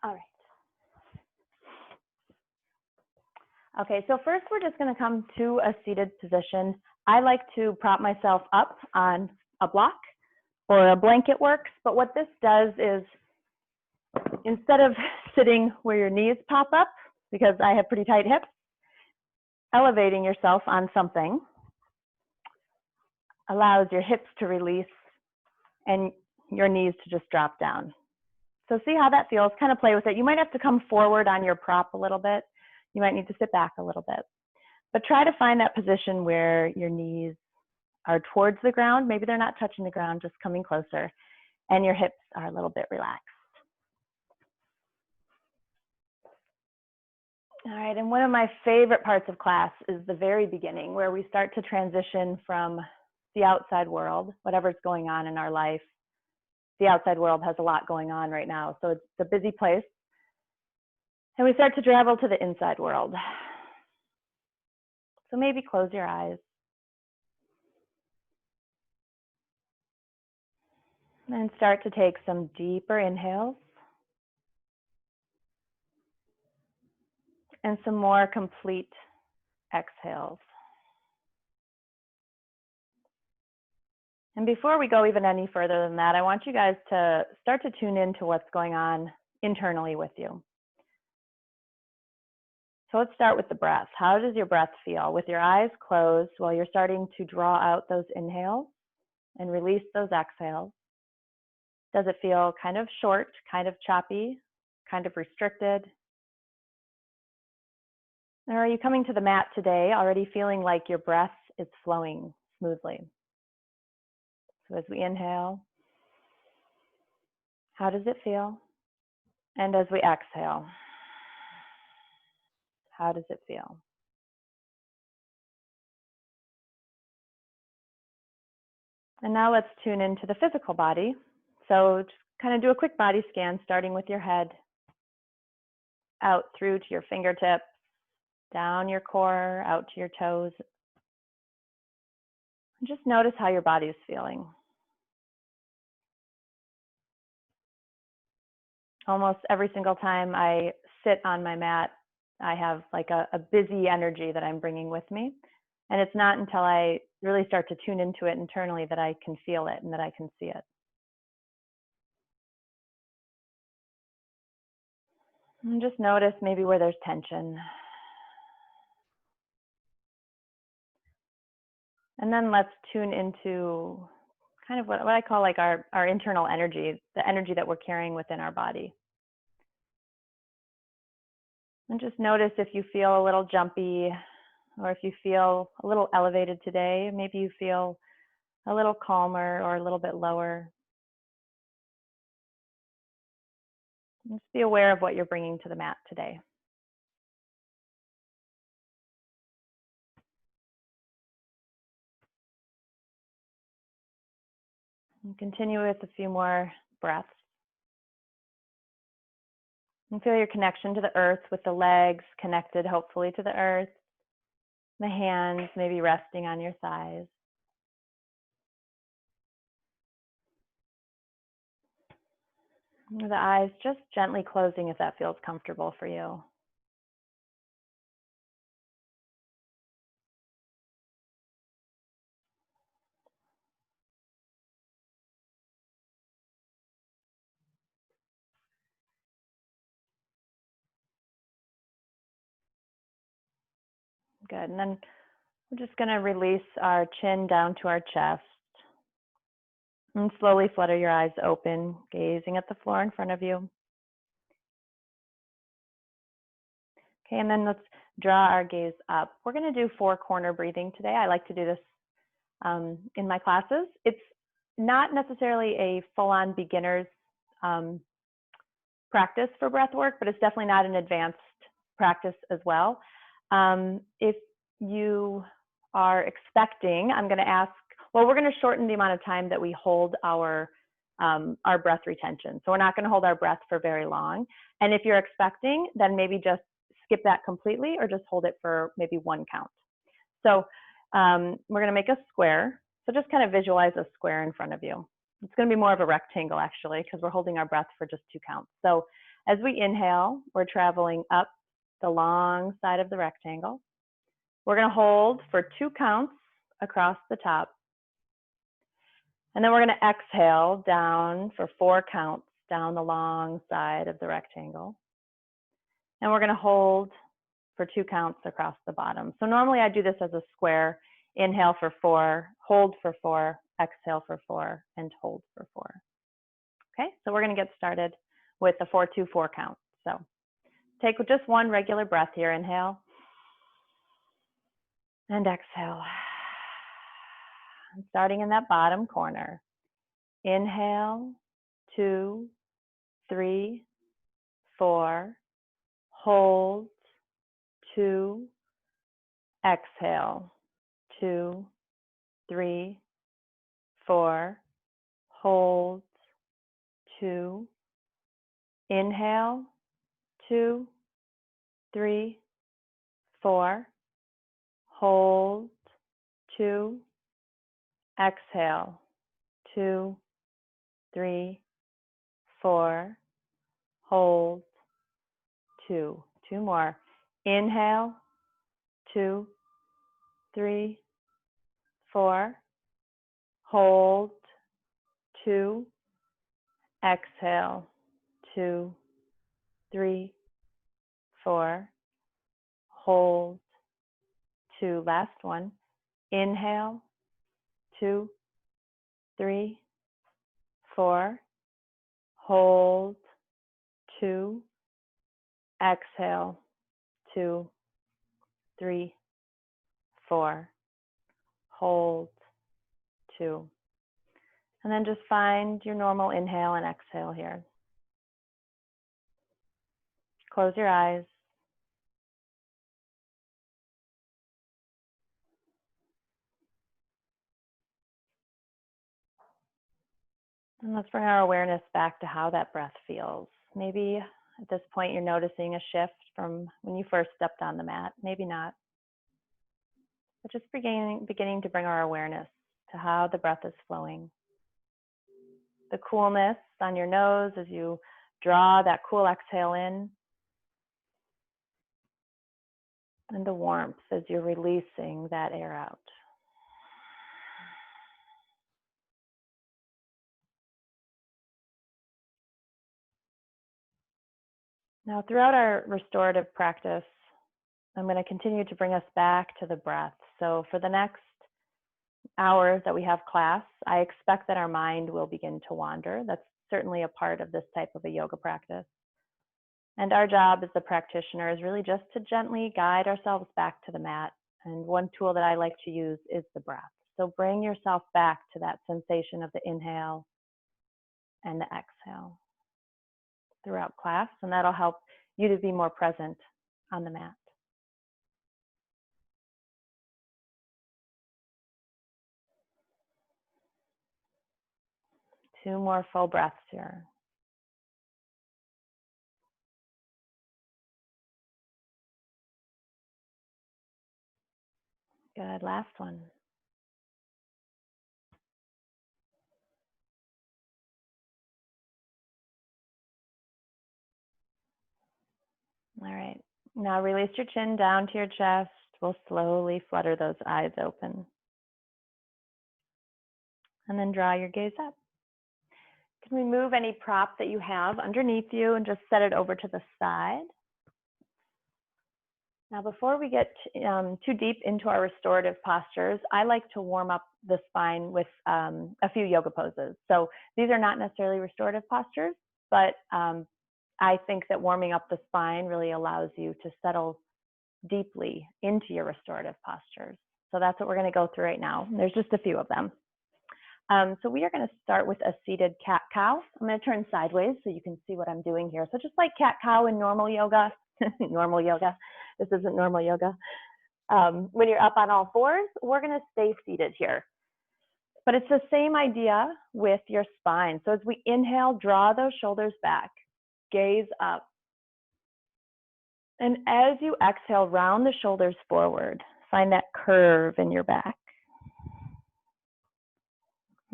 All right. Okay, so first we're just going to come to a seated position. I like to prop myself up on a block or a blanket works, but what this does is instead of sitting where your knees pop up, because I have pretty tight hips, elevating yourself on something allows your hips to release and your knees to just drop down. So see how that feels, kind of play with it. You might have to come forward on your prop a little bit. You might need to sit back a little bit, but try to find that position where your knees are towards the ground. Maybe they're not touching the ground, just coming closer, and your hips are a little bit relaxed. All right, and one of my favorite parts of class is the very beginning, where we start to transition from the outside world, whatever's going on in our life. The outside world has a lot going on right now, so it's a busy place. And we start to travel to the inside world. So maybe close your eyes. And start to take some deeper inhales. And some more complete exhales. And before we go even any further than that, I want you guys to start to tune into what's going on internally with you. So let's start with the breath. How does your breath feel? With your eyes closed while you're starting to draw out those inhales and release those exhales. Does it feel kind of short, kind of choppy, kind of restricted? Or are you coming to the mat today already feeling like your breath is flowing smoothly? So as we inhale, how does it feel? And as we exhale, how does it feel? And now let's tune into the physical body. So just kind of do a quick body scan, starting with your head, out through to your fingertips, down your core, out to your toes. And just notice how your body is feeling. Almost every single time I sit on my mat, I have like a busy energy that I'm bringing with me. And it's not until I really start to tune into it internally that I can feel it and that I can see it. And just notice maybe where there's tension. And then let's tune into kind of what I call like our internal energy, the energy that we're carrying within our body. And just notice if you feel a little jumpy or if you feel a little elevated today. Maybe you feel a little calmer or a little bit lower. Just be aware of what you're bringing to the mat today. And continue with a few more breaths. And feel your connection to the earth with the legs connected, hopefully, to the earth. The hands maybe resting on your thighs. The eyes just gently closing if that feels comfortable for you. Good. And then we're just going to release our chin down to our chest. And slowly flutter your eyes open, gazing at the floor in front of you. Okay, and then let's draw our gaze up. We're going to do 4-corner breathing today. I like to do this in my classes. It's not necessarily a full-on beginner's practice for breath work, but it's definitely not an advanced practice as well. If you are expecting, I'm going to ask, well, we're going to shorten the amount of time that we hold our breath retention. So we're not going to hold our breath for very long. And if you're expecting, then maybe just skip that completely or just hold it for maybe 1 count. So we're going to make a square. So just kind of visualize a square in front of you. It's going to be more of a rectangle actually, because we're holding our breath for just 2 counts. So As we inhale, we're traveling up the long side of the rectangle. We're going to hold for 2 counts across the top. And then we're going to exhale down for 4 counts down the long side of the rectangle. And we're going to hold for 2 counts across the bottom. So normally I do this as a square. Inhale for 4, hold for 4, exhale for 4, and hold for 4. Okay, so we're going to get started with the 4-2-4 count. So take just one regular breath here. Inhale and exhale. And starting in that bottom corner. Inhale, 2, 3, 4. Hold, 2. Exhale, 2, 3, 4. Hold, 2. Inhale, 2, 3, 4. Hold, 2. Exhale, 2, 3, 4. Hold, 2. 2 more. Inhale, 2, 3, 4. Hold, 2. Exhale, 2, 3, 4. Hold, 2. Last one. Inhale, 2, 3, 4. Hold, 2. Exhale, 2, 3, 4. Hold, 2. And then just find your normal inhale and exhale here. Close your eyes. And let's bring our awareness back to how that breath feels. Maybe at this point you're noticing a shift from when you first stepped on the mat. Maybe not. But just beginning to bring our awareness to how the breath is flowing. The coolness on your nose as you draw that cool exhale in. And the warmth as you're releasing that air out. Now, throughout our restorative practice, I'm going to continue to bring us back to the breath. So for the next hours that we have class, I expect that our mind will begin to wander. That's certainly a part of this type of a yoga practice. And our job as the practitioner is really just to gently guide ourselves back to the mat. And one tool that I like to use is the breath. So bring yourself back to that sensation of the inhale and the exhale throughout class, and that'll help you to be more present on the mat. Two more full breaths here. Good, last one. All right, now release your chin down to your chest. We'll slowly flutter those eyes open. And then draw your gaze up. You can remove any prop that you have underneath you and just set it over to the side. Now, before we get too deep into our restorative postures, I like to warm up the spine with a few yoga poses. So these are not necessarily restorative postures, but I think that warming up the spine really allows you to settle deeply into your restorative postures. So that's what we're going to go through right now. There's just a few of them. So we are going to start with a seated cat-cow. I'm going to turn sideways so you can see what I'm doing here. So just like cat-cow in normal yoga, normal yoga, this isn't normal yoga. When you're up on all fours, we're going to stay seated here. But it's the same idea with your spine. So as we inhale, draw those shoulders back, gaze up. And as you exhale, round the shoulders forward. Find that curve in your back.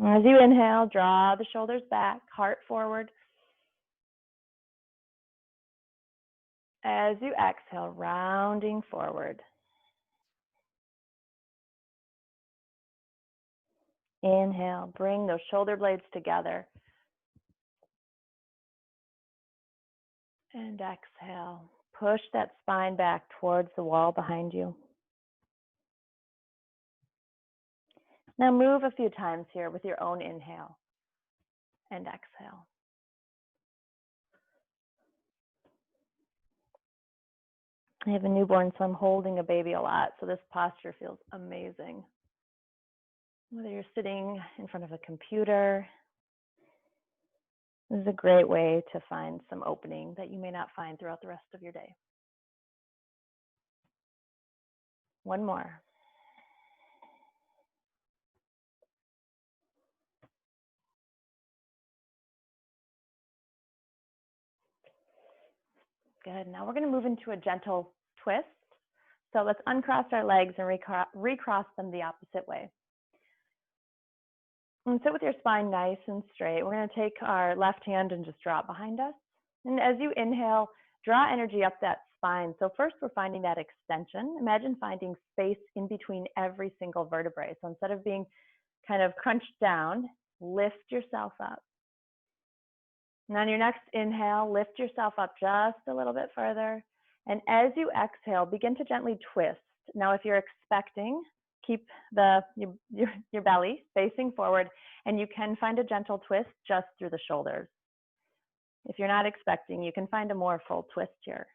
As you inhale, draw the shoulders back, heart forward. As you exhale, rounding forward. Inhale, bring those shoulder blades together. And exhale, push that spine back towards the wall behind you. Now move a few times here with your own inhale and exhale. I have a newborn, so I'm holding a baby a lot, so this posture feels amazing. Whether you're sitting in front of a computer, this is a great way to find some opening that you may not find throughout the rest of your day. One more. Good. Now we're going to move into a gentle twist. So let's uncross our legs and recross them the opposite way. And sit with your spine nice and straight. We're going to take our left hand and just draw it behind us. And as you inhale, draw energy up that spine. So first we're finding that extension. Imagine finding space in between every single vertebrae. So instead of being kind of crunched down, lift yourself up. And on your next inhale, lift yourself up just a little bit further. And as you exhale, begin to gently twist. Now, if you're expecting, keep your belly facing forward, and you can find a gentle twist just through the shoulders. If you're not expecting, you can find a more full twist here.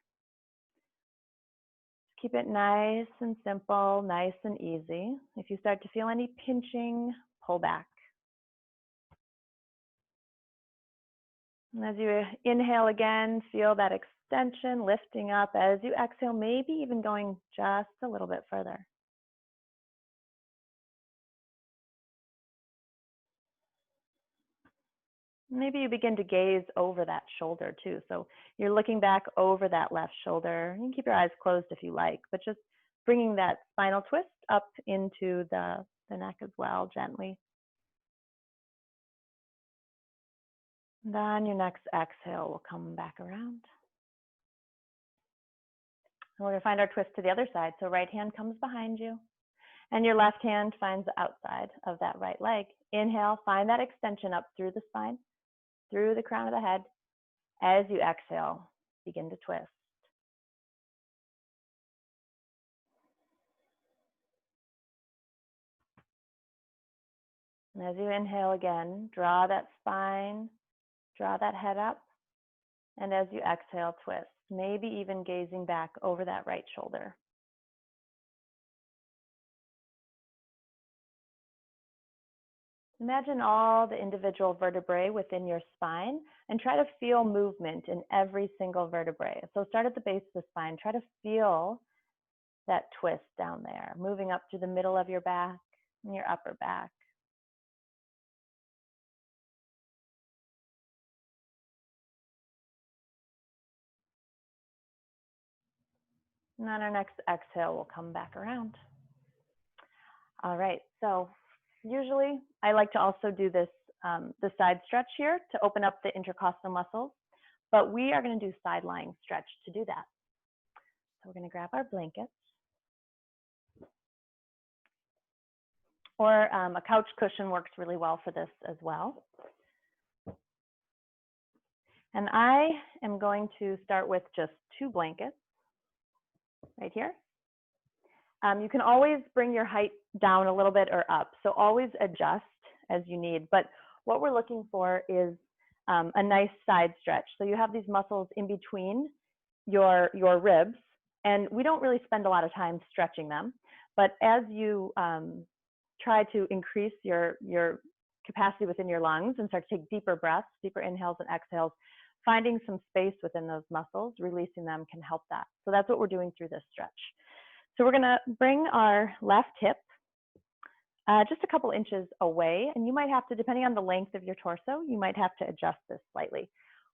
Keep it nice and simple, nice and easy. If you start to feel any pinching, pull back. And as you inhale again, feel that extension lifting up. As you exhale, maybe even going just a little bit further. Maybe you begin to gaze over that shoulder too. So you're looking back over that left shoulder. You can keep your eyes closed if you like, but just bringing that spinal twist up into the neck as well, gently. Then your next exhale will come back around. And we're going to find our twist to the other side. So right hand comes behind you, and your left hand finds the outside of that right leg. Inhale, find that extension up through the spine, through the crown of the head. As you exhale, begin to twist. And as you inhale again, draw that spine, draw that head up. And as you exhale, twist, maybe even gazing back over that right shoulder. Imagine all the individual vertebrae within your spine and try to feel movement in every single vertebrae. So start at the base of the spine. Try to feel that twist down there, moving up through the middle of your back and your upper back. And on our next exhale, we'll come back around. All right, so usually I like to also do this, the side stretch here to open up the intercostal muscles, but we are going to do side lying stretch to do that. So we're going to grab our blankets, or a couch cushion works really well for this as well. And I am going to start with just 2 blankets right here. You can always bring your height down a little bit or up, so always adjust as you need. But what we're looking for is a nice side stretch. So you have these muscles in between your ribs, and we don't really spend a lot of time stretching them. But as you try to increase your capacity within your lungs and start to take deeper breaths, deeper inhales and exhales, finding some space within those muscles, releasing them can help that. So that's what we're doing through this stretch. So we're going to bring our left hip just a couple inches away, and you might have to, depending on the length of your torso, you might have to adjust this slightly.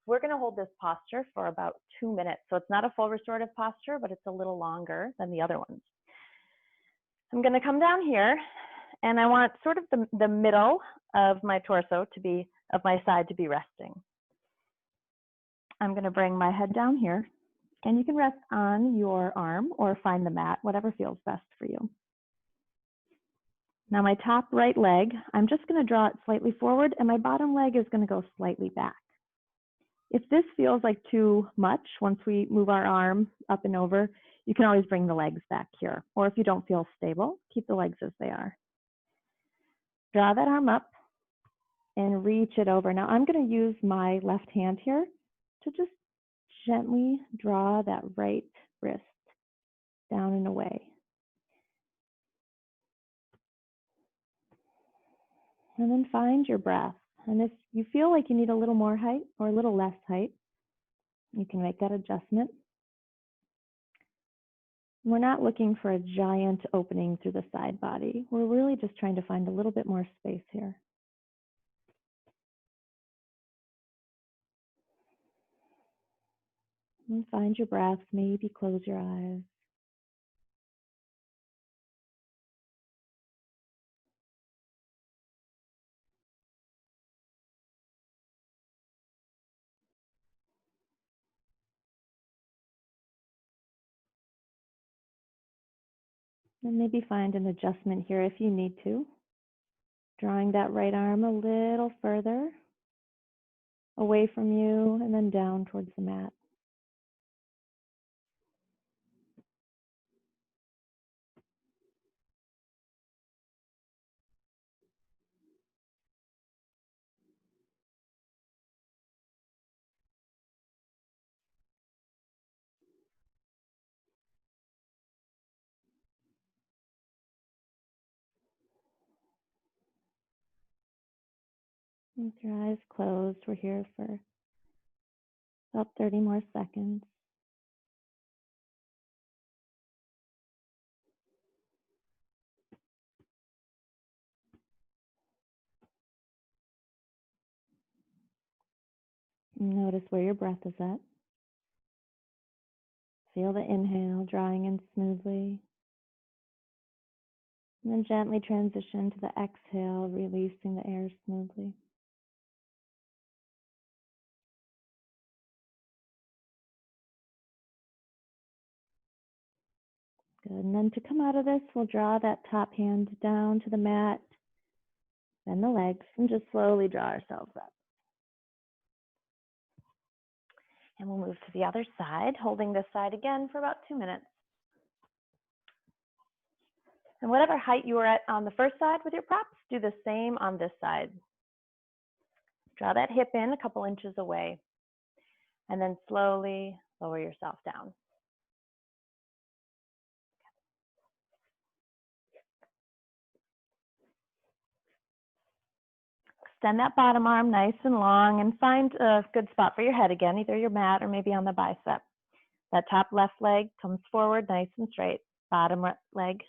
We're going to hold this posture for about 2 minutes. So it's not a full restorative posture, but it's a little longer than the other ones. I'm going to come down here, and I want sort of the middle of my torso to be, of my side to be resting. I'm going to bring my head down here And you can rest on your arm or find the mat, whatever feels best for you. Now my top right leg, I'm just going to draw it slightly forward, and my bottom leg is going to go slightly back. If this feels like too much, once we move our arm up and over, you can always bring the legs back here. Or if you don't feel stable, keep the legs as they are. Draw that arm up and reach it over. Now I'm going to use my left hand here to just gently draw that right wrist down and away. And then find your breath. And if you feel like you need a little more height or a little less height, you can make that adjustment. We're not looking for a giant opening through the side body. We're really just trying to find a little bit more space here. And find your breath. Maybe close your eyes. And maybe find an adjustment here if you need to. Drawing that right arm a little further away from you and then down towards the mat. With your eyes closed, we're here for about 30 more seconds. Notice where your breath is at. Feel the inhale drawing in smoothly. And then gently transition to the exhale, releasing the air smoothly. Good. And then to come out of this, we'll draw that top hand down to the mat, then the legs, and just slowly draw ourselves up. And we'll move to the other side, holding this side again for about 2 minutes. And whatever height you were at on the first side with your props, do the same on this side. Draw that hip in a couple inches away, and then slowly lower yourself down. Extend that bottom arm nice and long and find a good spot for your head again, either your mat or maybe on the bicep. That top left leg comes forward nice and straight. Bottom leg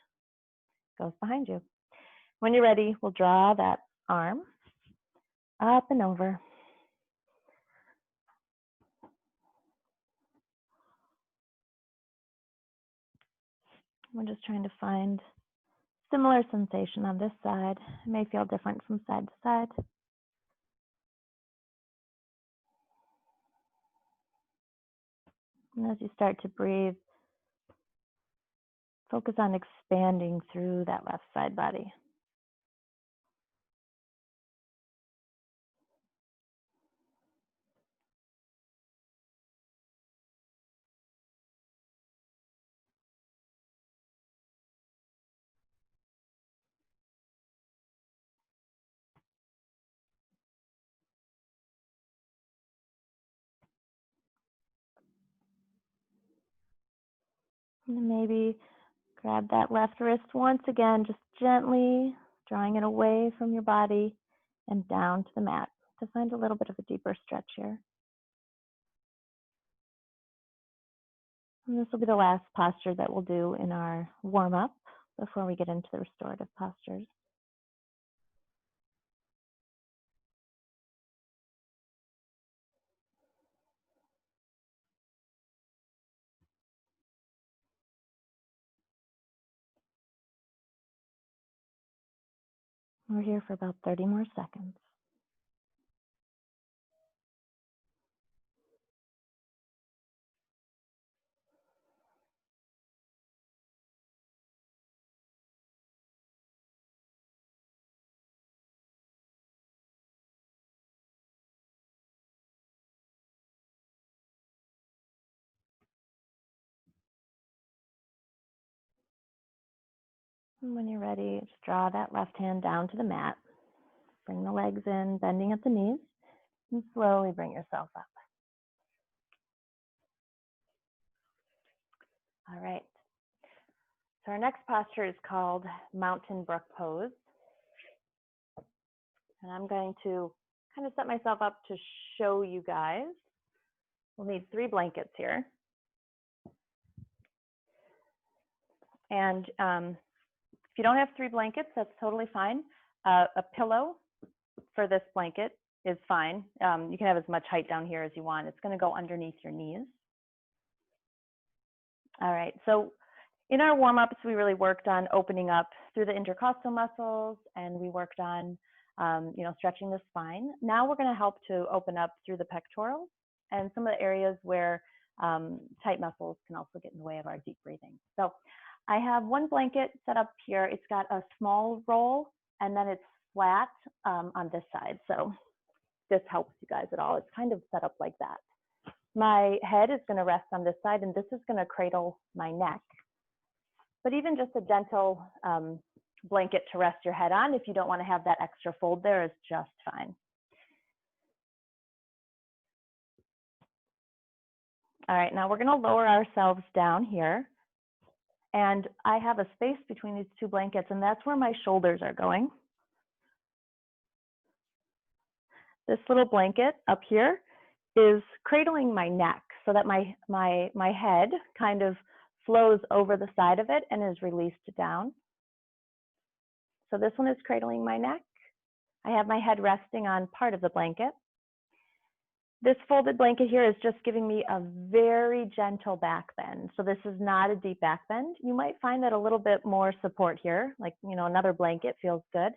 goes behind you. When you're ready, we'll draw that arm up and over. We're just trying to find similar sensation on this side. It may feel different from side to side. And as you start to breathe, focus on expanding through that left side body. And maybe grab that left wrist once again, just gently drawing it away from your body and down to the mat to find a little bit of a deeper stretch here. And this will be the last posture that we'll do in our warm-up before we get into the restorative postures. We're here for about 30 more seconds. And when you're ready, just draw that left hand down to the mat. Bring the legs in, bending at the knees, and slowly bring yourself up. All right. So our next posture is called Mountain Brook Pose. And I'm going to kind of set myself up to show you guys. We'll need 3 blankets here. And if you don't have 3 blankets, that's totally fine. A pillow for this blanket is fine. You can have as much height down here as you want. It's going to go underneath your knees. All right, so in our warm-ups, we really worked on opening up through the intercostal muscles, and we worked on stretching the spine. Now we're going to help to open up through the pectorals and some of the areas where tight muscles can also get in the way of our deep breathing. So I have 1 blanket set up here. It's got a small roll, and then it's flat on this side. So this helps you guys at all. It's kind of set up like that. My head is going to rest on this side, and this is going to cradle my neck. But even just a gentle blanket to rest your head on, if you don't want to have that extra fold there, is just fine. All right, now we're going to lower ourselves down here. And I have a space between these 2 blankets, and that's where my shoulders are going. This little blanket up here is cradling my neck so that my head kind of flows over the side of it and is released down. So this one is cradling my neck. I have my head resting on part of the blanket. This folded blanket here is just giving me a very gentle back bend. So this is not a deep back bend. You might find that a little bit more support here, like another blanket feels good.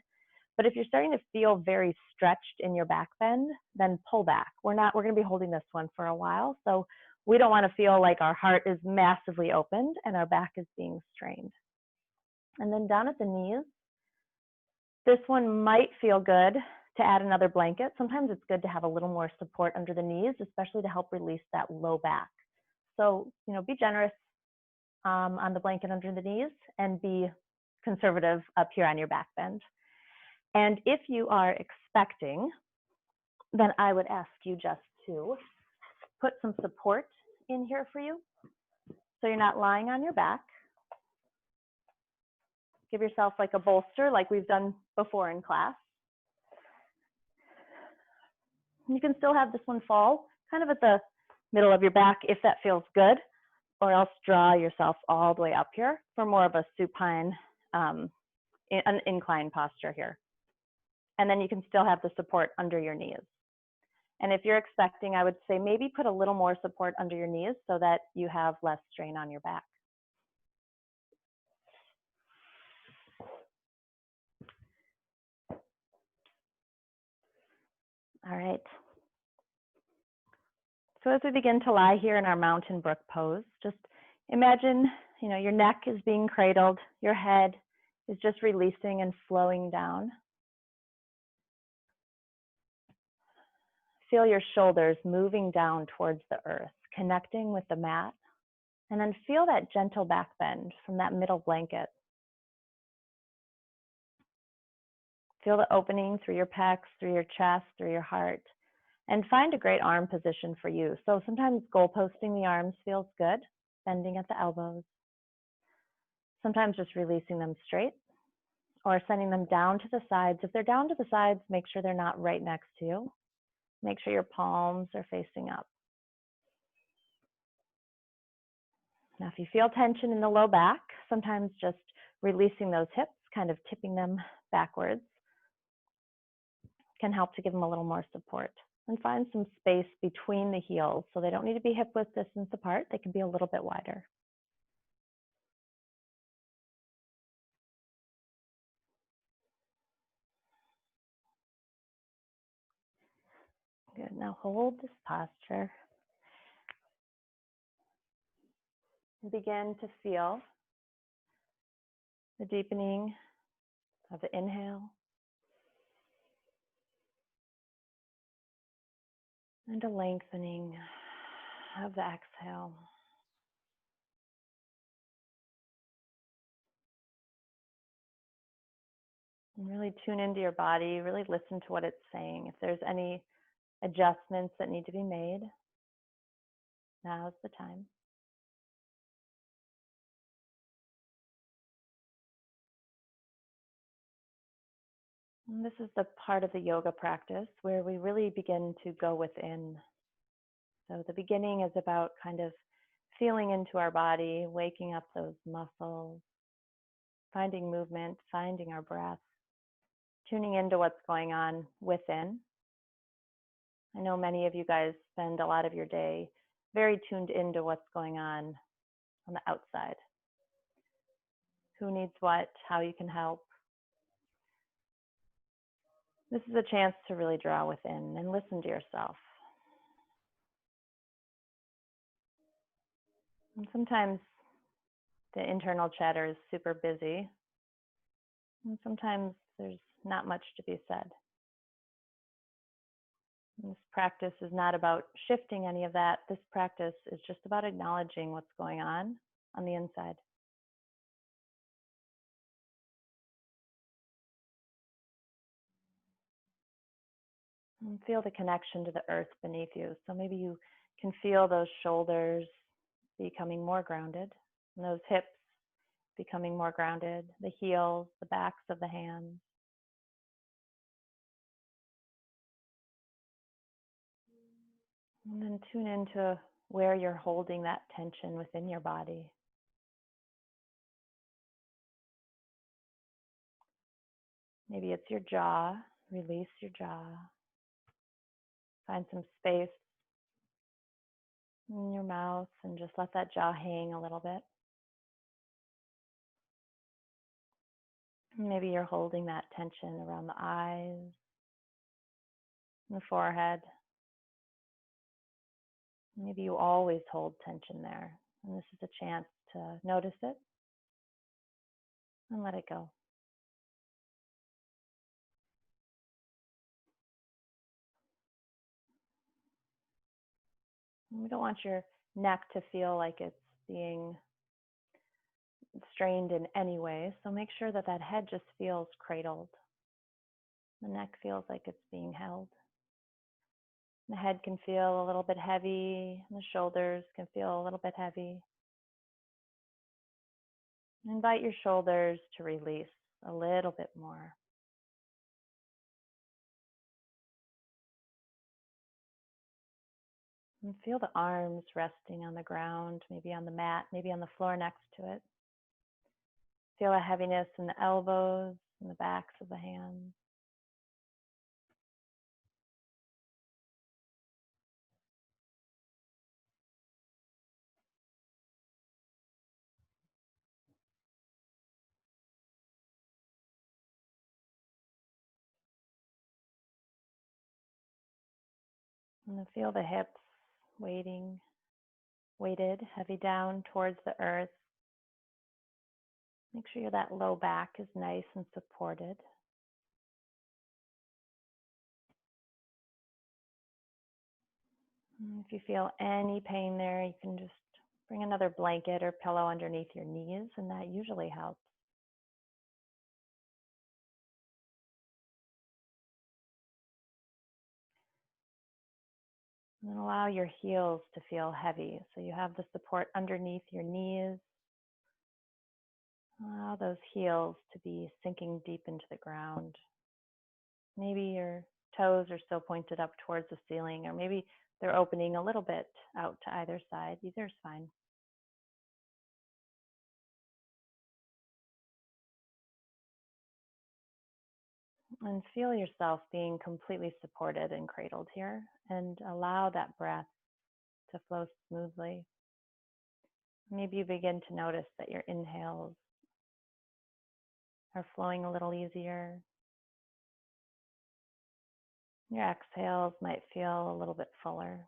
But if you're starting to feel very stretched in your back bend, then pull back. We're going to be holding this one for a while. So we don't want to feel like our heart is massively opened and our back is being strained. And then down at the knees, this one might feel good to add another blanket. Sometimes it's good to have a little more support under the knees, especially to help release that low back. So, be generous on the blanket under the knees and be conservative up here on your back bend. And if you are expecting, then I would ask you just to put some support in here for you. So you're not lying on your back. Give yourself like a bolster like we've done before in class. You can still have this one fall kind of at the middle of your back if that feels good, or else draw yourself all the way up here for more of a supine, an incline posture here. And then you can still have the support under your knees. And if you're expecting, I would say maybe put a little more support under your knees so that you have less strain on your back. All right. So as we begin to lie here in our mountain brook pose, just imagine, your neck is being cradled, your head is just releasing and flowing down. Feel your shoulders moving down towards the earth, connecting with the mat, and then feel that gentle back bend from that middle blanket. Feel the opening through your pecs, through your chest, through your heart, and find a great arm position for you. So sometimes goalposting the arms feels good, bending at the elbows. Sometimes just releasing them straight or sending them down to the sides. If they're down to the sides, make sure they're not right next to you. Make sure your palms are facing up. Now, if you feel tension in the low back, sometimes just releasing those hips, kind of tipping them backwards, can help to give them a little more support. And find some space between the heels, so they don't need to be hip width distance apart. They can be a little bit wider. Good. Now hold this posture. And begin to feel the deepening of the inhale and a lengthening of the exhale. And really tune into your body, really listen to what it's saying. If there's any adjustments that need to be made, now's the time. And this is the part of the yoga practice where we really begin to go within. So the beginning is about kind of feeling into our body, waking up those muscles, finding movement, finding our breath, tuning into what's going on within. I know many of you guys spend a lot of your day very tuned into what's going on the outside. Who needs what, how you can help. This is a chance to really draw within and listen to yourself. And sometimes the internal chatter is super busy, and sometimes there's not much to be said. And this practice is not about shifting any of that. This practice is just about acknowledging what's going on the inside. And feel the connection to the earth beneath you. So maybe you can feel those shoulders becoming more grounded, and those hips becoming more grounded, the heels, the backs of the hands. And then tune into where you're holding that tension within your body. Maybe it's your jaw. Release your jaw. Find some space in your mouth and just let that jaw hang a little bit. Maybe you're holding that tension around the eyes, the forehead. Maybe you always hold tension there, and this is a chance to notice it and let it go. And we don't want your neck to feel like it's being strained in any way, so make sure that that head just feels cradled. The neck feels like it's being held. The head can feel a little bit heavy, and the shoulders can feel a little bit heavy. Invite your shoulders to release a little bit more. And feel the arms resting on the ground, maybe on the mat, maybe on the floor next to it. Feel a heaviness in the elbows and the backs of the hands. And then feel the hips weighted, heavy down towards the earth. Make sure that low back is nice and supported. And if you feel any pain there, you can just bring another blanket or pillow underneath your knees, and that usually helps. And then allow your heels to feel heavy. So you have the support underneath your knees. Allow those heels to be sinking deep into the ground. Maybe your toes are still pointed up towards the ceiling, or maybe they're opening a little bit out to either side. Either is fine. And feel yourself being completely supported and cradled here, and allow that breath to flow smoothly. Maybe you begin to notice that your inhales are flowing a little easier. Your exhales might feel a little bit fuller.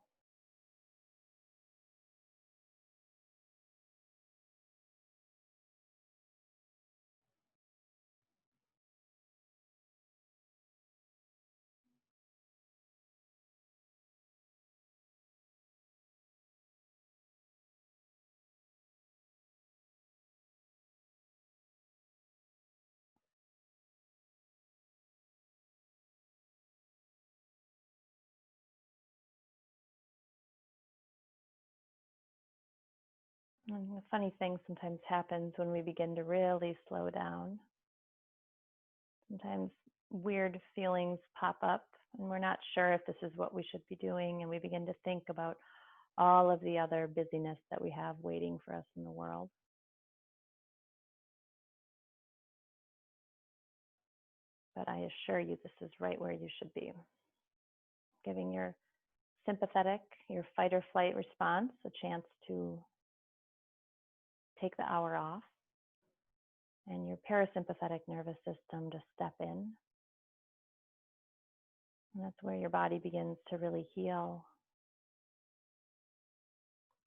And a funny thing sometimes happens when we begin to really slow down. Sometimes weird feelings pop up and we're not sure if this is what we should be doing, and we begin to think about all of the other busyness that we have waiting for us in the world. But I assure you, this is right where you should be. Giving your sympathetic, your fight or flight response a chance to take the hour off, and your parasympathetic nervous system to step in. And that's where your body begins to really heal,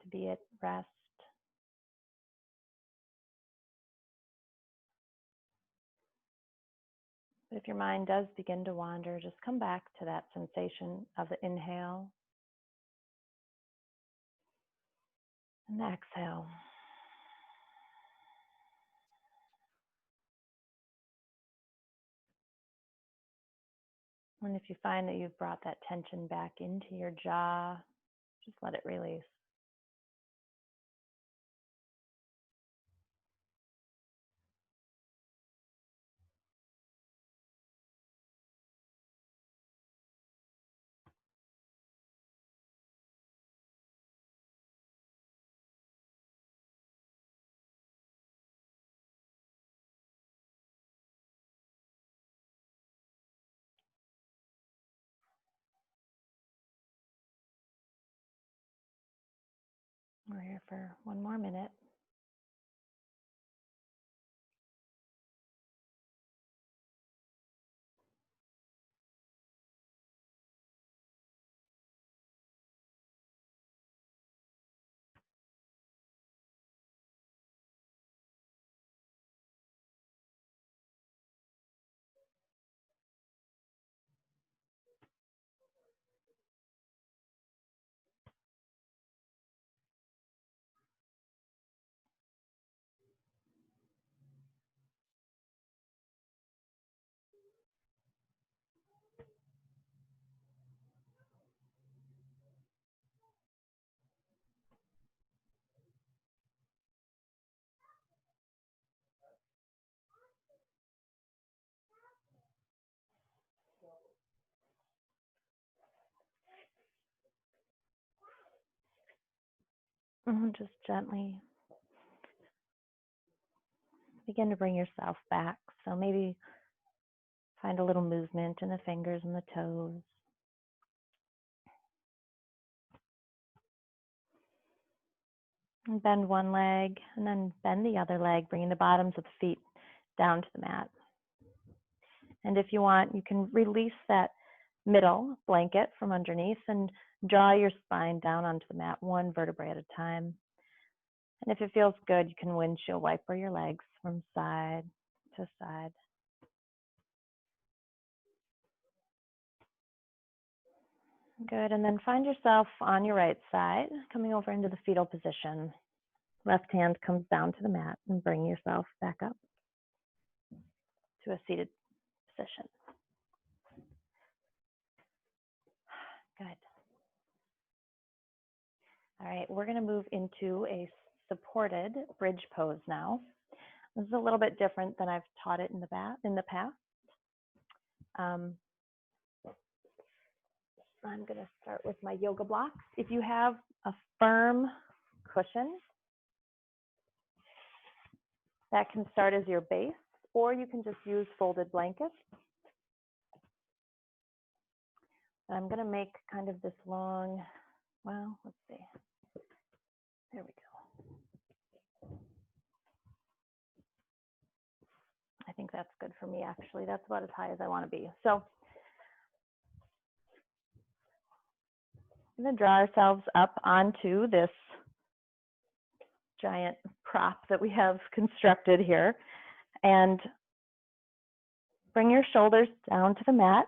to be at rest. But if your mind does begin to wander, just come back to that sensation of the inhale and the exhale. And if you find that you've brought that tension back into your jaw, just let it release. We're here for one more minute. And just gently begin to bring yourself back. So maybe find a little movement in the fingers and the toes. And bend one leg and then bend the other leg, bringing the bottoms of the feet down to the mat. And if you want, you can release that middle blanket from underneath and draw your spine down onto the mat, one vertebrae at a time. And if it feels good, you can windshield wiper your legs from side to side. Good, and then find yourself on your right side, coming over into the fetal position. Left hand comes down to the mat and bring yourself back up to a seated position. Good. All right, we're going to move into a supported bridge pose now. This is a little bit different than I've taught it in the past. I'm going to start with my yoga blocks. If you have a firm cushion, that can start as your base, or you can just use folded blankets. I'm going to make kind of this long, well, let's see. There we go. I think that's good for me, actually. That's about as high as I want to be. So I'm going to draw ourselves up onto this giant prop that we have constructed here, and bring your shoulders down to the mat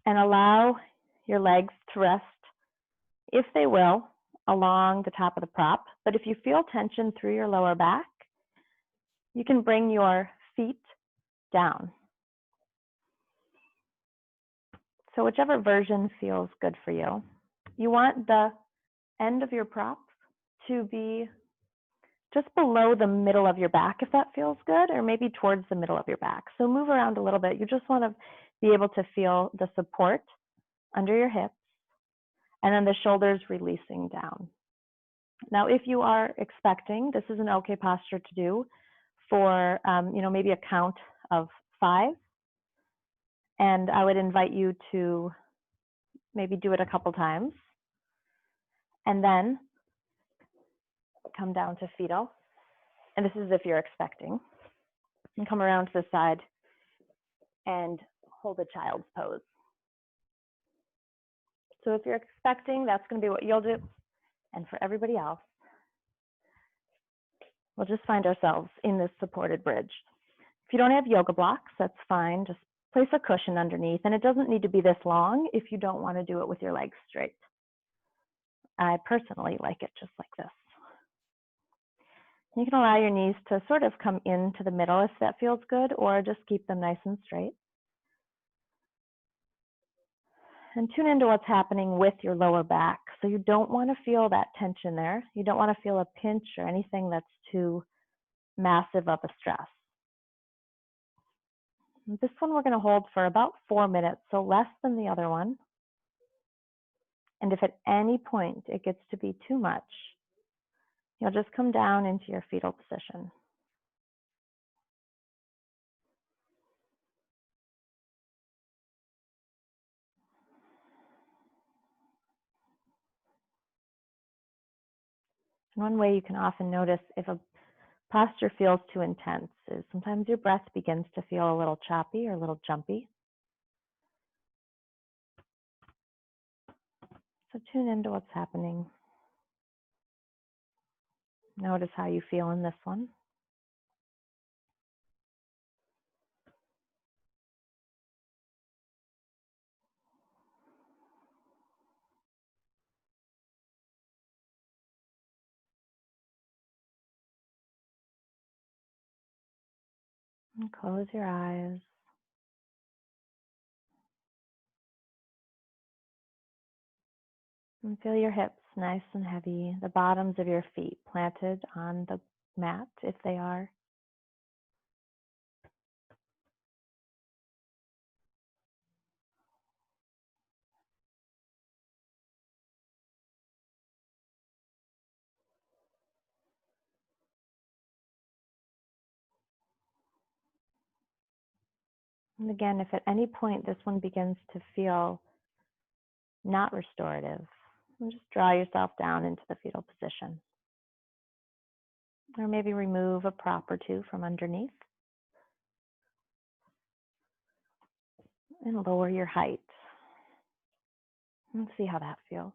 and allow your legs to rest, if they will, along the top of the prop. But if you feel tension through your lower back, you can bring your feet down. So whichever version feels good for you. You want the end of your prop to be just below the middle of your back if that feels good, or maybe towards the middle of your back. So move around a little bit. You just want to be able to feel the support under your hips and then the shoulders releasing down. Now, if you are expecting, this is an okay posture to do for, maybe a count of 5. And I would invite you to maybe do it a couple times. And then come down to fetal. And this is if you're expecting. And come around to the side and hold a child's pose. So if you're expecting, that's going to be what you'll do. And for everybody else, we'll just find ourselves in this supported bridge. If you don't have yoga blocks, that's fine. Just place a cushion underneath. And it doesn't need to be this long if you don't want to do it with your legs straight. I personally like it just like this. You can allow your knees to sort of come into the middle if that feels good, or just keep them nice and straight. And tune into what's happening with your lower back. So you don't want to feel that tension there. You don't want to feel a pinch or anything that's too massive of a stress. This one we're going to hold for about 4 minutes, so less than the other one. And if at any point it gets to be too much, you'll just come down into your fetal position. And one way you can often notice if a posture feels too intense is sometimes your breath begins to feel a little choppy or a little jumpy. So tune into what's happening. Notice how you feel in this one. And close your eyes. And feel your hips nice and heavy, the bottoms of your feet planted on the mat if they are. And again, if at any point this one begins to feel not restorative, just draw yourself down into the fetal position. Or maybe remove a prop or two from underneath. And lower your height. And see how that feels.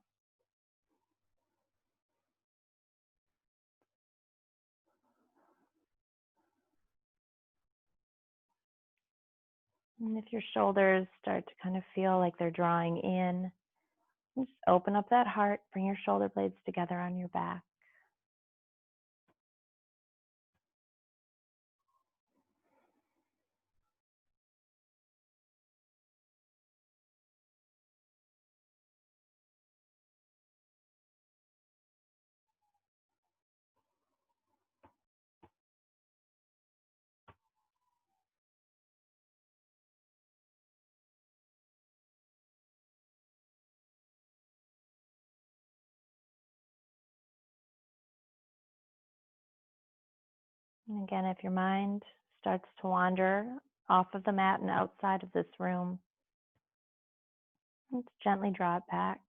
And if your shoulders start to kind of feel like they're drawing in, just open up that heart, bring your shoulder blades together on your back. And again, if your mind starts to wander off of the mat and outside of this room, just gently draw it back.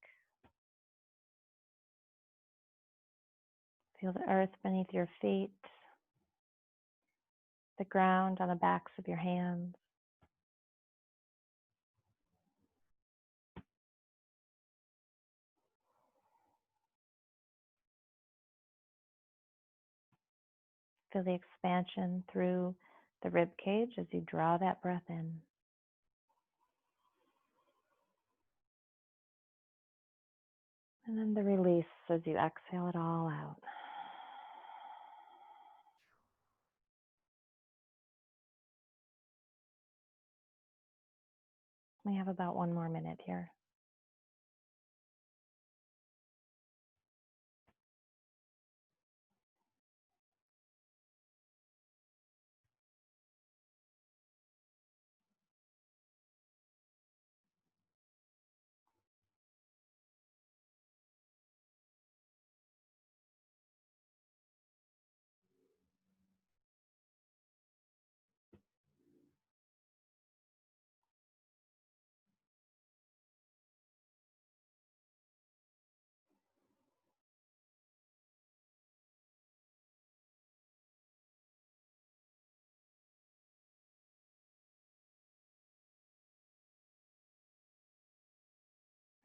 Feel the earth beneath your feet, the ground on the backs of your hands. Feel the expansion through the rib cage as you draw that breath in. And then the release as you exhale it all out. We have about 1 more minute here.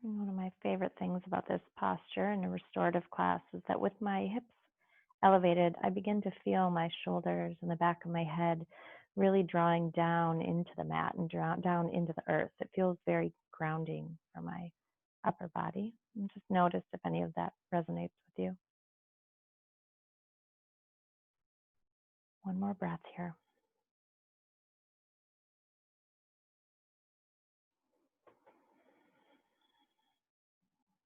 And one of my favorite things about this posture in a restorative class is that with my hips elevated, I begin to feel my shoulders and the back of my head really drawing down into the mat and down into the earth. It feels very grounding for my upper body. And just notice if any of that resonates with you. One more breath here.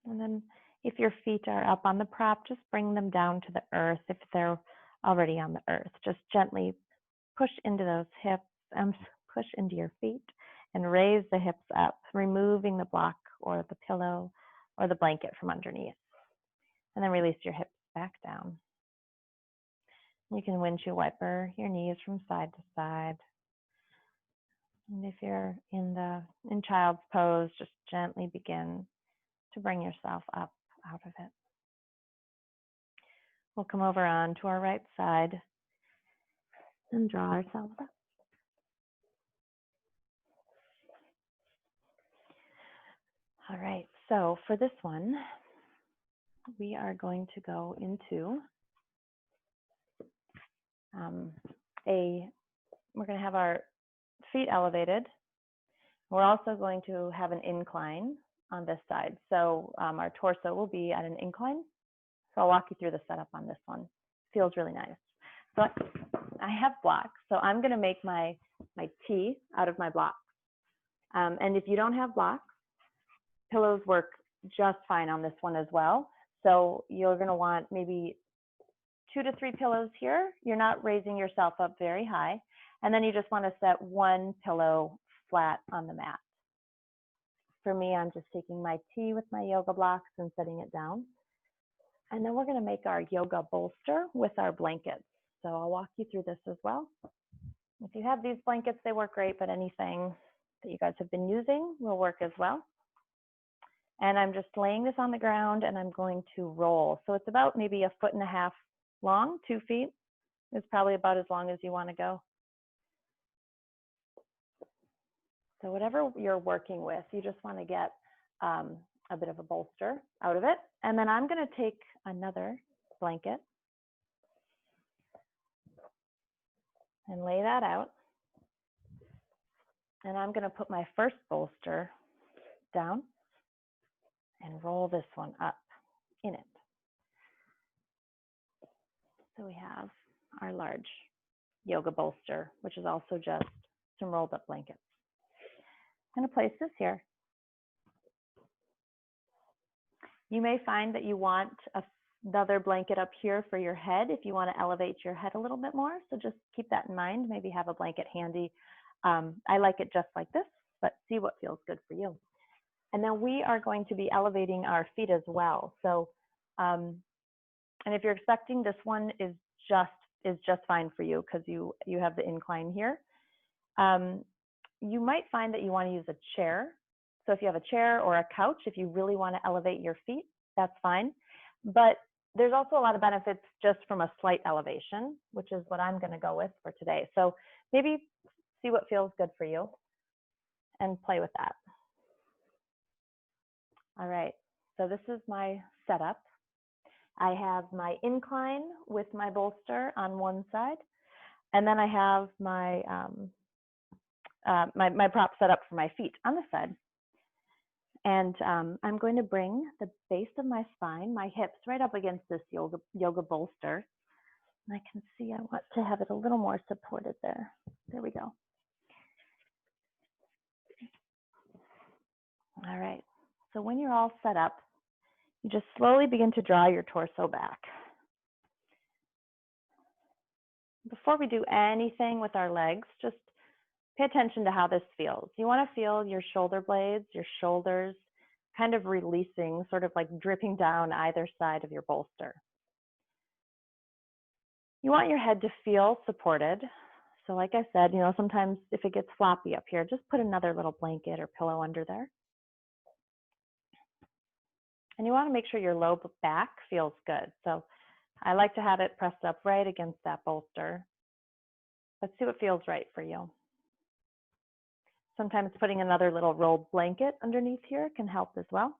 And then if your feet are up on the prop, just bring them down to the earth if they're already on the earth. Just gently push into those hips and push into your feet and raise the hips up, removing the block or the pillow or the blanket from underneath. And then release your hips back down. You can windshield wiper your knees from side to side. And if you're in child's pose, just gently begin to bring yourself up out of it. We'll come over on to our right side and draw ourselves up. All right, so for this one, we are going to go into we're going to have our feet elevated. We're also going to have an incline on this side. So our torso will be at an incline. So I'll walk you through the setup on this one. Feels really nice. So I have blocks. So I'm going to make my T out of my blocks. And if you don't have blocks, pillows work just fine on this one as well. So you're going to want maybe 2 to 3 pillows here. You're not raising yourself up very high. And then you just want to set one pillow flat on the mat. For me, I'm just taking my T with my yoga blocks and setting it down. And then we're going to make our yoga bolster with our blankets. So I'll walk you through this as well. If you have these blankets, they work great, but anything that you guys have been using will work as well. And I'm just laying this on the ground and I'm going to roll. So it's about maybe 1.5 feet long, 2 feet is probably about as long as you want to go. So whatever you're working with, you just want to get a bit of a bolster out of it. And then I'm going to take another blanket and lay that out. And I'm going to put my first bolster down and roll this one up in it. So we have our large yoga bolster, which is also just some rolled up blankets. I'm going to place this here. You may find that you want another blanket up here for your head if you want to elevate your head a little bit more. So just keep that in mind. Maybe have a blanket handy. I like it just like this, but see what feels good for you. And then we are going to be elevating our feet as well. So, and if you're expecting, this one is just fine for you because you have the incline here. You might find that you want to use a chair. So if you have a chair or a couch, if you really want to elevate your feet, that's fine. But there's also a lot of benefits just from a slight elevation, which is what I'm going to go with for today. So maybe see what feels good for you and play with that. All right, so this is my setup. I have my incline with my bolster on one side, and then I have my my prop set up for my feet on this side. And I'm going to bring the base of my spine, my hips, right up against this yoga bolster. And I can see I want to have it a little more supported there. There we go. All right. So when you're all set up, you just slowly begin to draw your torso back. Before we do anything with our legs, just pay attention to how this feels. You want to feel your shoulder blades, your shoulders kind of releasing, sort of like dripping down either side of your bolster. You want your head to feel supported. So like I said, sometimes if it gets floppy up here, just put another little blanket or pillow under there. And you want to make sure your low back feels good. So I like to have it pressed up right against that bolster. Let's see what feels right for you. Sometimes putting another little rolled blanket underneath here can help as well.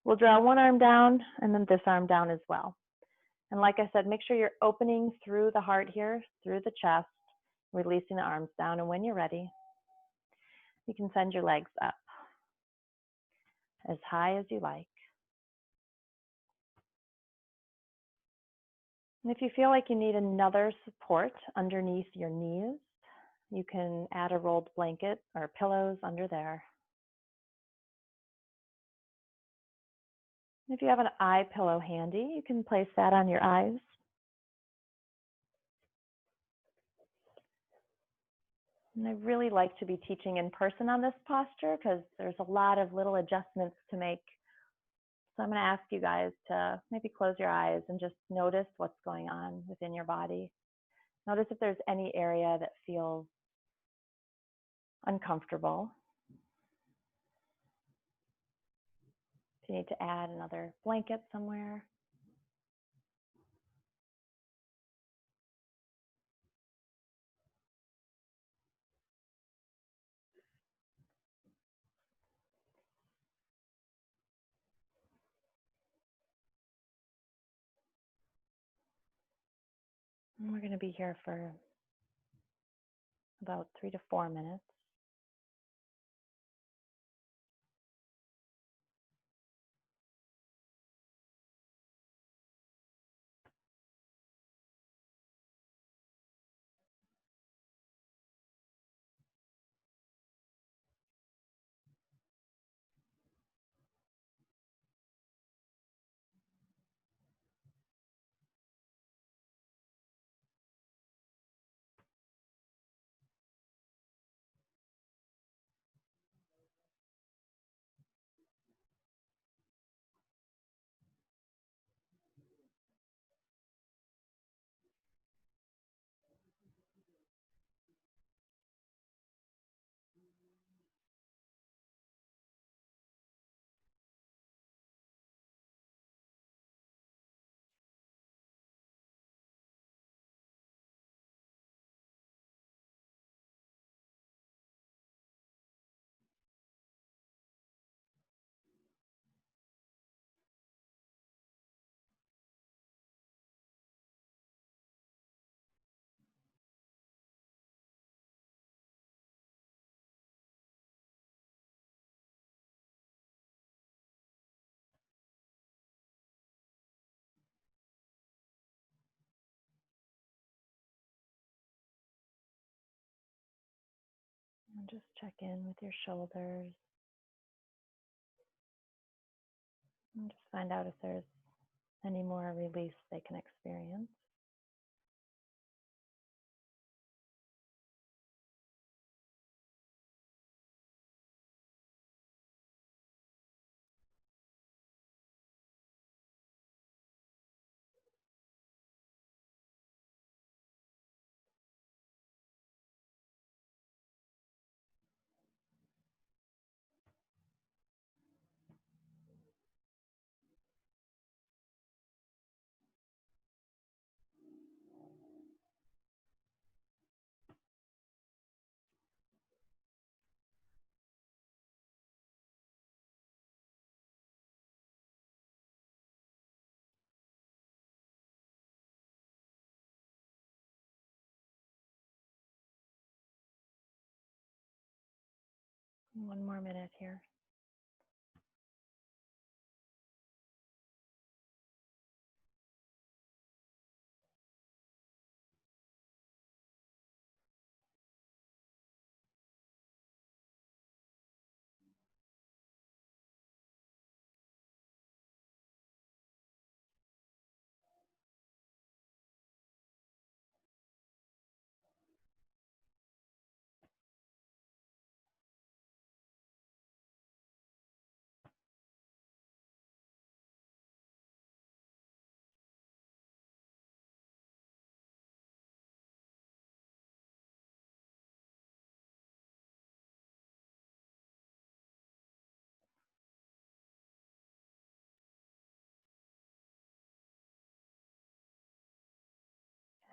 We'll draw one arm down and then this arm down as well. And like I said, make sure you're opening through the heart here, through the chest, releasing the arms down. And when you're ready, you can send your legs up as high as you like. And if you feel like you need another support underneath your knees, you can add a rolled blanket or pillows under there. If you have an eye pillow handy, you can place that on your eyes. And I really like to be teaching in person on this posture because there's a lot of little adjustments to make. So I'm going to ask you guys to maybe close your eyes and just notice what's going on within your body. Notice if there's any area that feels uncomfortable. If you need to add another blanket somewhere. And we're going to be here for about 3 to 4 minutes. And just check in with your shoulders. And just find out if there's any more release they can experience. One more minute here.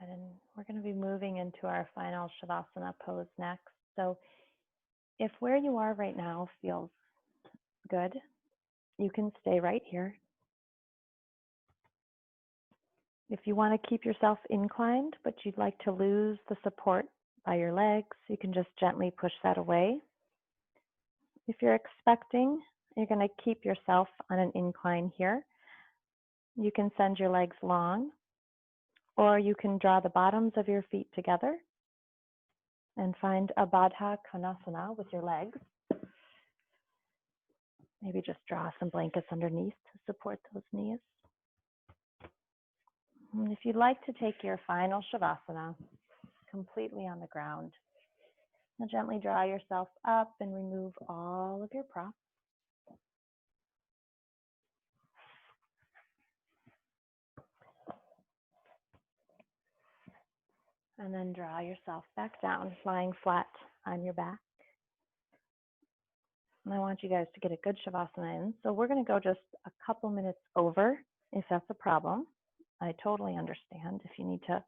And we're going to be moving into our final Shavasana pose next. So if where you are right now feels good, you can stay right here. If you want to keep yourself inclined, but you'd like to lose the support by your legs, you can just gently push that away. If you're expecting, you're going to keep yourself on an incline here. You can send your legs long, or you can draw the bottoms of your feet together and find a Baddha Konasana with your legs. Maybe just draw some blankets underneath to support those knees. And if you'd like to take your final Shavasana completely on the ground, now gently draw yourself up and remove all of your props. And then draw yourself back down, lying flat on your back. And I want you guys to get a good Shavasana in. So we're going to go just a couple minutes over if that's a problem. I totally understand if you need to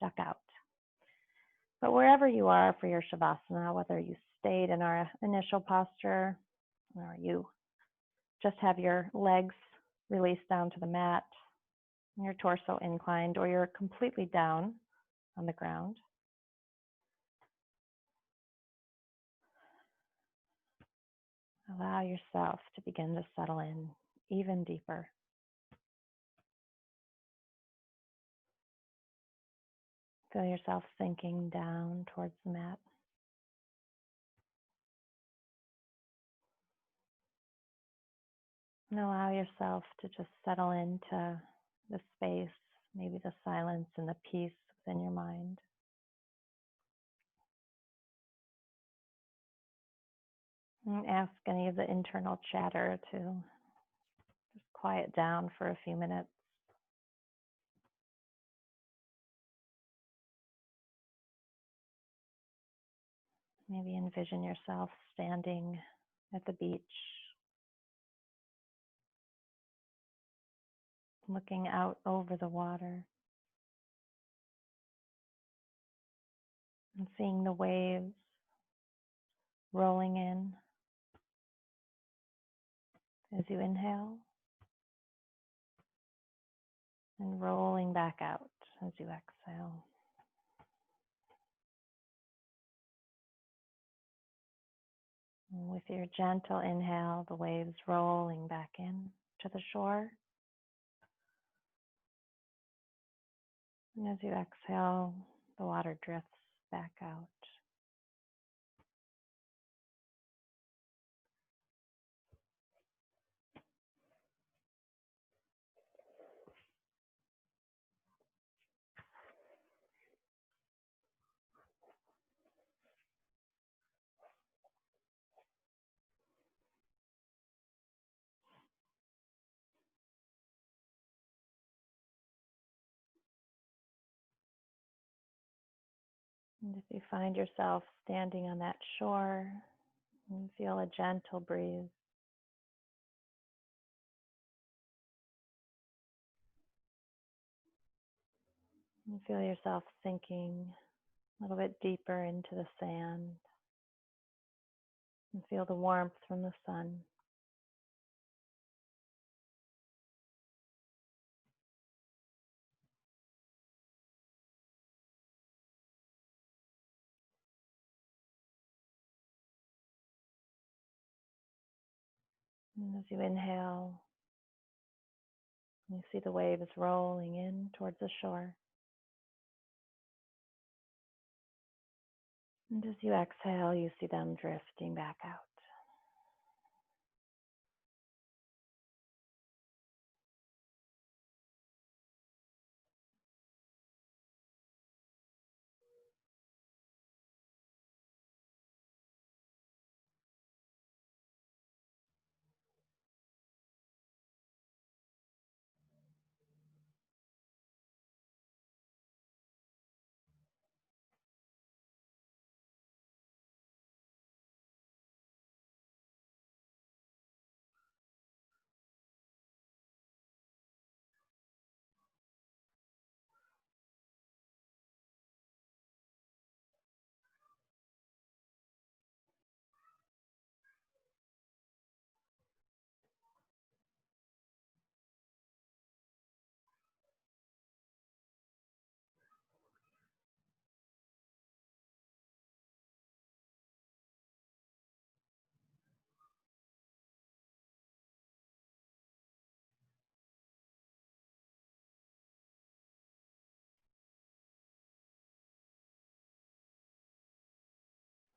duck out. But wherever you are for your Shavasana, whether you stayed in our initial posture or you just have your legs released down to the mat, your torso inclined, or you're completely down on the ground, allow yourself to begin to settle in even deeper. Feel yourself sinking down towards the mat. And allow yourself to just settle into the space, maybe the silence and the peace within your mind. And ask any of the internal chatter to just quiet down for a few minutes. Maybe envision yourself standing at the beach, looking out over the water and seeing the waves rolling in as you inhale and rolling back out as you exhale. And with your gentle inhale, the waves rolling back in to the shore. And as you exhale, the water drifts back out. And if you find yourself standing on that shore and feel a gentle breeze, and feel yourself sinking a little bit deeper into the sand and feel the warmth from the sun. And as you inhale, you see the waves rolling in towards the shore. And as you exhale, you see them drifting back out.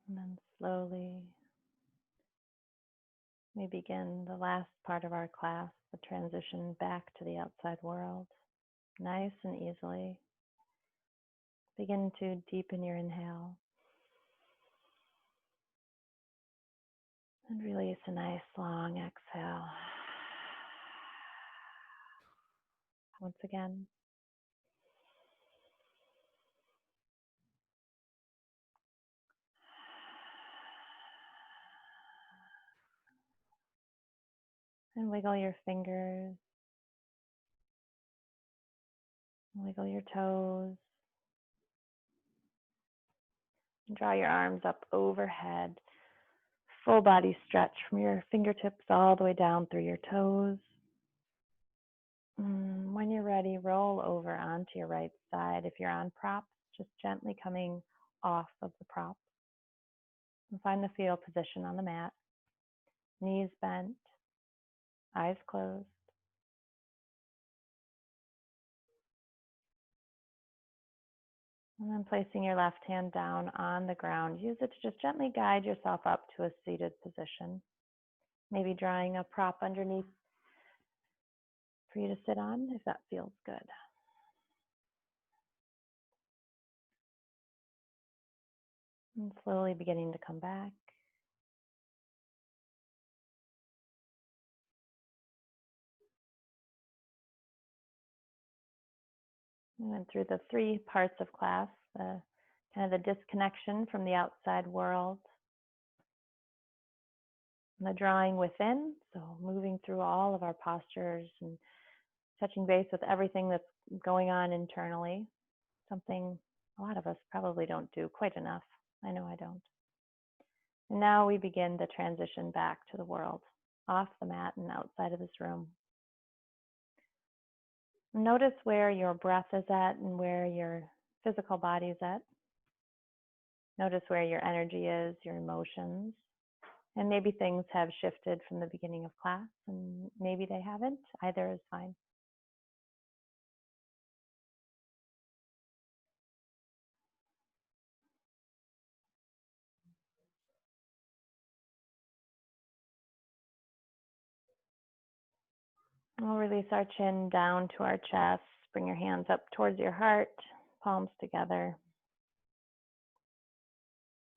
And then slowly we begin the last part of our class, the transition back to the outside world, nice and easily. Begin to deepen your inhale and release a nice long exhale. Once again. And wiggle your fingers, wiggle your toes, and draw your arms up overhead. Full body stretch from your fingertips all the way down through your toes. When you're ready, roll over onto your right side. If you're on props, just gently coming off of the prop. And find the fetal position on the mat. Knees bent, eyes closed. And then placing your left hand down on the ground, use it to just gently guide yourself up to a seated position. Maybe drawing a prop underneath for you to sit on if that feels good. And slowly beginning to come back. We went through the 3 parts of class, the kind of the disconnection from the outside world, and the drawing within, so moving through all of our postures and touching base with everything that's going on internally, something a lot of us probably don't do quite enough. I know I don't. And now we begin the transition back to the world, off the mat and outside of this room. Notice where your breath is at and where your physical body is at. Notice where your energy is, your emotions. And maybe things have shifted from the beginning of class, and maybe they haven't. Either is fine. We'll release our chin down to our chest. Bring your hands up towards your heart, palms together.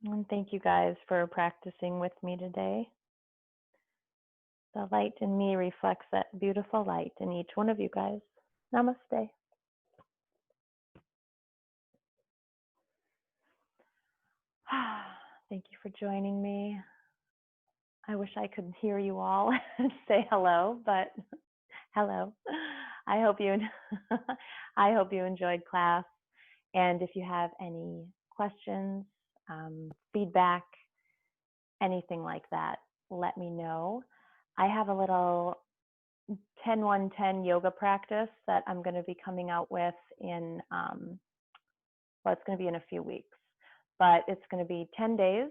And thank you guys for practicing with me today. The light in me reflects that beautiful light in each one of you guys. Namaste. Thank you for joining me. I wish I could hear you all and say hello, but hello. I hope you enjoyed class. And if you have any questions, feedback, anything like that, let me know. I have a little 10-1-10 yoga practice that I'm going to be coming out with in, well, it's going to be in a few weeks, but it's going to be 10 days.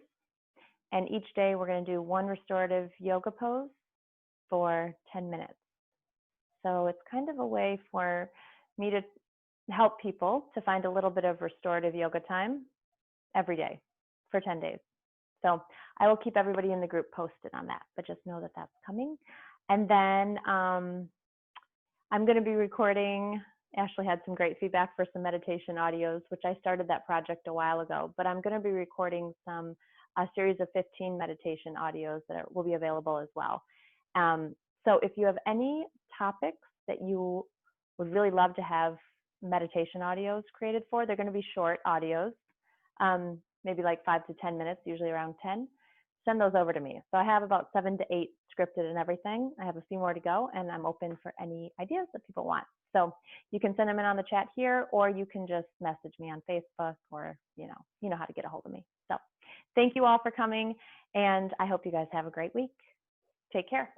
And each day we're going to do one restorative yoga pose for 10 minutes. So it's kind of a way for me to help people to find a little bit of restorative yoga time every day for 10 days. So I will keep everybody in the group posted on that, but just know that that's coming. And then I'm going to be recording, Ashley had some great feedback for some meditation audios, which I started that project a while ago, but I'm going to be recording a series of 15 meditation audios that will be available as well. So if you have any topics that you would really love to have meditation audios created for, they're going to be short audios, maybe like 5 to 10 minutes, usually around 10. Send those over to me. So I have about 7 to 8 scripted and everything. I have a few more to go, and I'm open for any ideas that people want. So you can send them in on the chat here, or you can just message me on Facebook, or you know how to get a hold of me. So thank you all for coming, and I hope you guys have a great week. Take care.